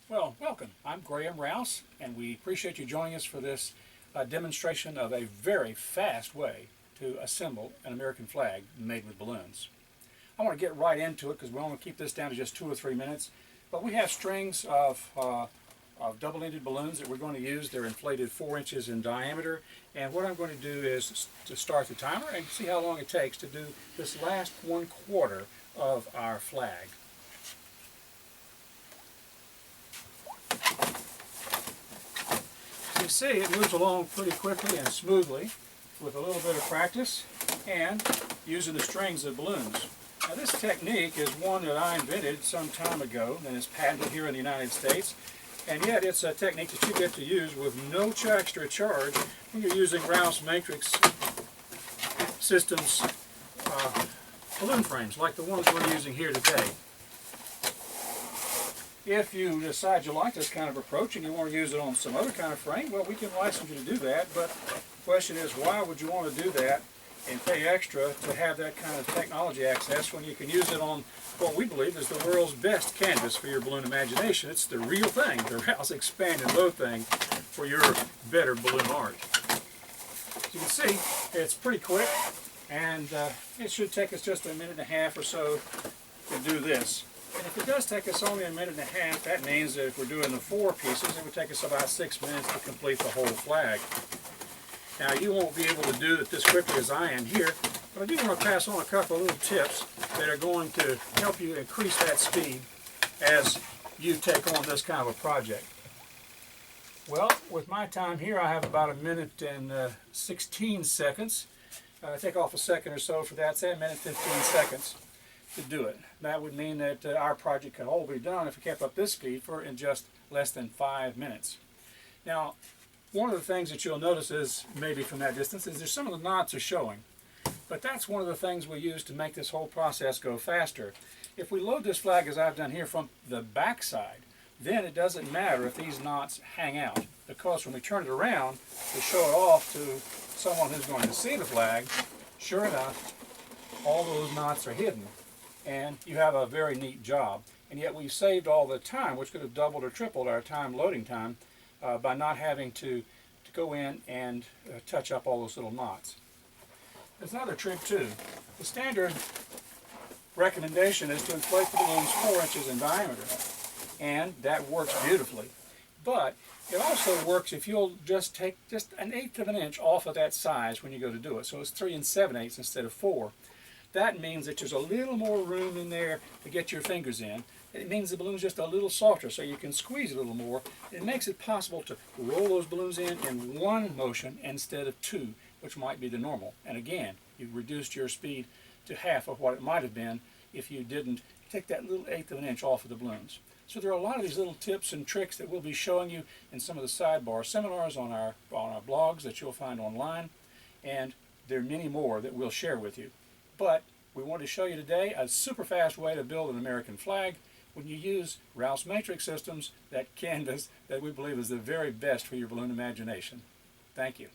Well, welcome. I'm Graham Rouse, and we appreciate you joining us for this demonstration of a very fast way to assemble an American flag made with balloons. I want to get right into it because we want to keep this down to just 2 or 3 minutes. But we have strings of double-ended balloons that we're going to use. They're inflated 4 inches in diameter. And what I'm going to do is to start the timer and see how long it takes to do this last 1/4 of our flag. You see, it moves along pretty quickly and smoothly with a little bit of practice and using the strings of balloons. Now, this technique is one that I invented some time ago and is patented here in the United States, and yet it's a technique that you get to use with no extra charge when you're using Rouse Matrix Systems balloon frames like the ones we're using here today. If you decide you like this kind of approach and you want to use it on some other kind of frame, well, we can license you to do that, but the question is, why would you want to do that and pay extra to have that kind of technology access when you can use it on what we believe is the world's best canvas for your balloon imagination? It's the real thing, the Rouse-Expand-And-Load thing for your better balloon art. As you can see, it's pretty quick, and it should take us just a minute and a half or so to do this. And if it does take us only a minute and a half, that means that if we're doing the 4 pieces, it would take us about 6 minutes to complete the whole flag. Now, you won't be able to do it this quickly as I am here, but I do want to pass on a couple of little tips that are going to help you increase that speed as you take on this kind of a project. Well, with my time here, I have about a minute and 16 seconds. Take off a second or so for that, say a minute 15 seconds. To do it. That would mean that our project could all be done if we kept up this speed in just less than 5 minutes. Now, one of the things that you'll notice is, maybe from that distance, is there's some of the knots are showing. But that's one of the things we use to make this whole process go faster. If we load this flag as I've done here from the back side, then it doesn't matter if these knots hang out, because when we turn it around to show it off to someone who's going to see the flag, sure enough, all those knots are hidden. And you have a very neat job. And yet we've saved all the time, which could have doubled or tripled our loading time by not having to go in and touch up all those little knots. There's another trick too. The standard recommendation is to inflate the balloons 4 inches in diameter, and that works beautifully. But it also works if you'll just take just 1/8 of an inch off of that size when you go to do it. So it's 3 7/8 instead of 4. That means that there's a little more room in there to get your fingers in. It means the balloon's just a little softer, so you can squeeze a little more. It makes it possible to roll those balloons in one motion instead of 2, which might be the normal. And again, you've reduced your speed to half of what it might have been if you didn't take that little 1/8 of an inch off of the balloons. So there are a lot of these little tips and tricks that we'll be showing you in some of the sidebar seminars on our blogs that you'll find online, and there are many more that we'll share with you. But we want to show you today a super fast way to build an American flag when you use Rouse Matrix Systems, that canvas that we believe is the very best for your balloon imagination. Thank you.